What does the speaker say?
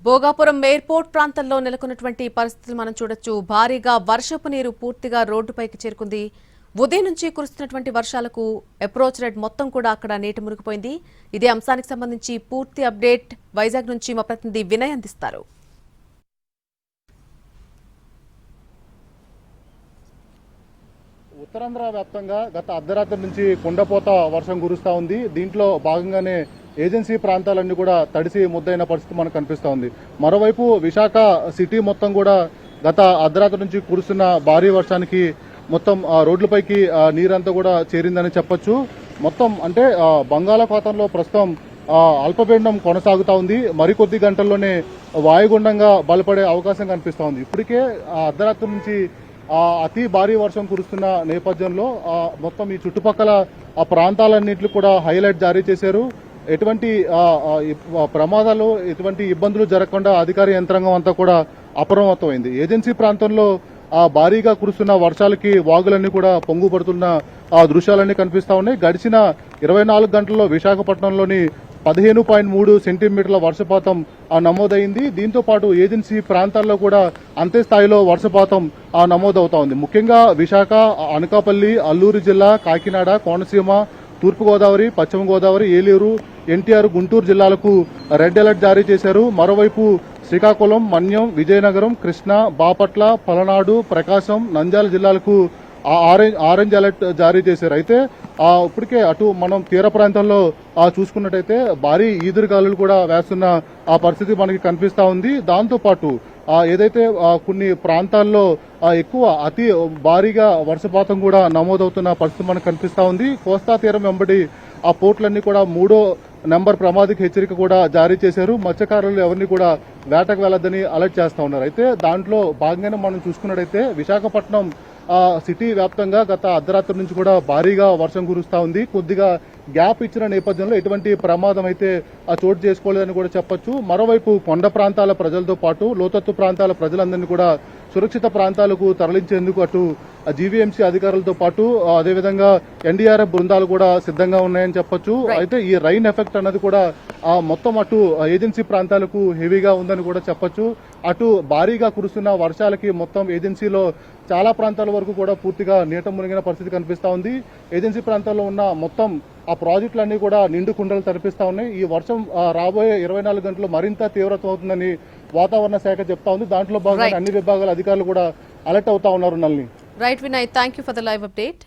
Bhogapuram airport ప్రాంతంలో నెలకొన్నటువంటి పరిస్థితులు మనం చూడొచ్చు. భారీగా వర్షపు నీరు పూర్తిగా రోడ్డుపైకి చేరుకుంది. ఉదయం నుంచి కురుస్తున్నటువంటి వర్షాలకు అప్రోచ్ రోడ్ మొత్తం కూడా అక్కడ నీట మునిగిపోయింది. ఇదే అంశానికి సంబంధించి పూర్తి అప్డేట్ వైజాగ్ నుంచి మా ప్రతినిధి వినయ్ అందిస్తారు. ఉత్తరాంధ్ర వ్యాప్తంగా గత అర్ధరాత్రి నుంచి కుండపోత వర్షం కురుస్తా ఉంది. దీంట్లో భాగంగానే ఏజెన్సీ ప్రాంతాలన్నీ కూడా తడిసి ముద్దైన పరిస్థితి మనకు కనిపిస్తా ఉంది. మరోవైపు విశాఖ సిటీ మొత్తం కూడా గత అర్ధరాత్రి నుంచి కురుస్తున్న భారీ వర్షానికి మొత్తం రోడ్లపైకి నీరంతా కూడా చేరిందని చెప్పొచ్చు. మొత్తం అంటే బంగాళాఖాతంలో ప్రస్తుతం అల్పపీడనం కొనసాగుతా ఉంది. మరికొద్ది గంటల్లోనే వాయుగుండంగా బలపడే అవకాశం కనిపిస్తా ఉంది. ఇప్పటికే అర్ధరాత్రి నుంచి అతి భారీ వర్షం కురుస్తున్న నేపథ్యంలో మొత్తం ఈ చుట్టుపక్కల ఆ ప్రాంతాలన్నింటినీ కూడా హైలైట్ జారీ చేశారు. ఎటువంటి ప్రమాదాలు ఎటువంటి ఇబ్బందులు జరగకుండా అధికార యంత్రాంగం అంతా కూడా అప్రమత్తమైంది. ఏజెన్సీ ప్రాంతంలో భారీగా కురుస్తున్న వర్షాలకి వాగులన్నీ కూడా పొంగుపడుతున్న దృశ్యాలన్నీ కనిపిస్తా ఉన్నాయి. గడిచిన 24 గంటల్లో విశాఖపట్నంలోని 15.3 సెంటీమీటర్ల వర్షపాతం నమోదైంది. దీంతో పాటు ఏజెన్సీ ప్రాంతాల్లో కూడా అంతే స్థాయిలో వర్షపాతం నమోదవుతా ఉంది. ముఖ్యంగా విశాఖ, అనకాపల్లి, అల్లూరు జిల్లా, కాకినాడ, కోనసీమ, తూర్పుగోదావరి, పశ్చిమ గోదావరి, ఏలూరు, ఎన్టీఆర్, గుంటూరు జిల్లాలకు రెడ్ అలర్ట్ జారీ చేశారు. మరోవైపు శ్రీకాకుళం, మన్యం, విజయనగరం, కృష్ణా, బాపట్ల, పలనాడు, ప్రకాశం, నంద్యాల జిల్లాలకు ఆరెంజ్ అలర్ట్ జారీ చేశారు. అయితే ఇప్పటికే అటు మనం తీర ప్రాంతంలో చూసుకున్నట్టయితే భారీ ఈదురుగాలులు కూడా వేస్తున్న ఆ పరిస్థితి మనకి కనిపిస్తా ఉంది. దాంతో పాటు ఏదైతే కొన్ని ప్రాంతాల్లో ఎక్కువ అతి భారీగా వర్షపాతం కూడా నమోదవుతున్న పరిస్థితి మనకు కనిపిస్తా ఉంది. కోస్తా తీరం వెంబడి ఆ పోర్టులన్నీ కూడా 3వ నెంబర్ ప్రమాదిక హెచ్చరిక కూడా జారీ చేశారు. మత్స్యకారులు ఎవరిని కూడా వేటకు వెళ్లొద్దని అలర్ట్ చేస్తా ఉన్నారు. అయితే దాంట్లో భాగంగానే మనం చూసుకున్నట్టయితే విశాఖపట్నం సిటీ వ్యాప్తంగా గత అర్ధరాత్రి నుంచి కూడా భారీగా వర్షం కురుస్తా ఉంది. కొద్దిగా గ్యాప్ ఇచ్చిన నేపథ్యంలో ఎటువంటి ప్రమాదం అయితే చోటు చేసుకోలేదని కూడా చెప్పొచ్చు. మరోవైపు కొండ ప్రాంతాల ప్రజలతో పాటు లోతట్టు ప్రాంతాల ప్రజలందరినీ కూడా సురక్షిత ప్రాంతాలకు తరలించేందుకు అటు జీవీఎంసీ అధికారులతో పాటు అదేవిధంగా ఎన్డీఆర్ఎఫ్ బృందాలు కూడా సిద్ధంగా ఉన్నాయని చెప్పొచ్చు. అయితే ఈ రైన్ ఎఫెక్ట్ అన్నది కూడా మొత్తం అటు ఏజెన్సీ ప్రాంతాలకు హెవీగా ఉందని కూడా చెప్పొచ్చు. అటు భారీగా కురుస్తున్న వర్షాలకి మొత్తం ఏజెన్సీలో చాలా ప్రాంతాల వరకు కూడా పూర్తిగా నీట మునిగిన పరిస్థితి కనిపిస్తా ఉంది. ఏజెన్సీ ప్రాంతాల్లో ఉన్న మొత్తం ఆ ప్రాజెక్టులన్నీ కూడా నిండు కుండలు తలపిస్తా ఉన్నాయి. ఈ వర్షం రాబోయే 24 గంటలు మరింత తీవ్రత అవుతుందని వాతావరణ శాఖ చెప్తా ఉంది. దాంట్లో భాగంగా అన్ని విభాగాల అధికారులు కూడా అలర్ట్ అవుతా ఉన్నారు. నల్ని right Vinay, thank you for the live update.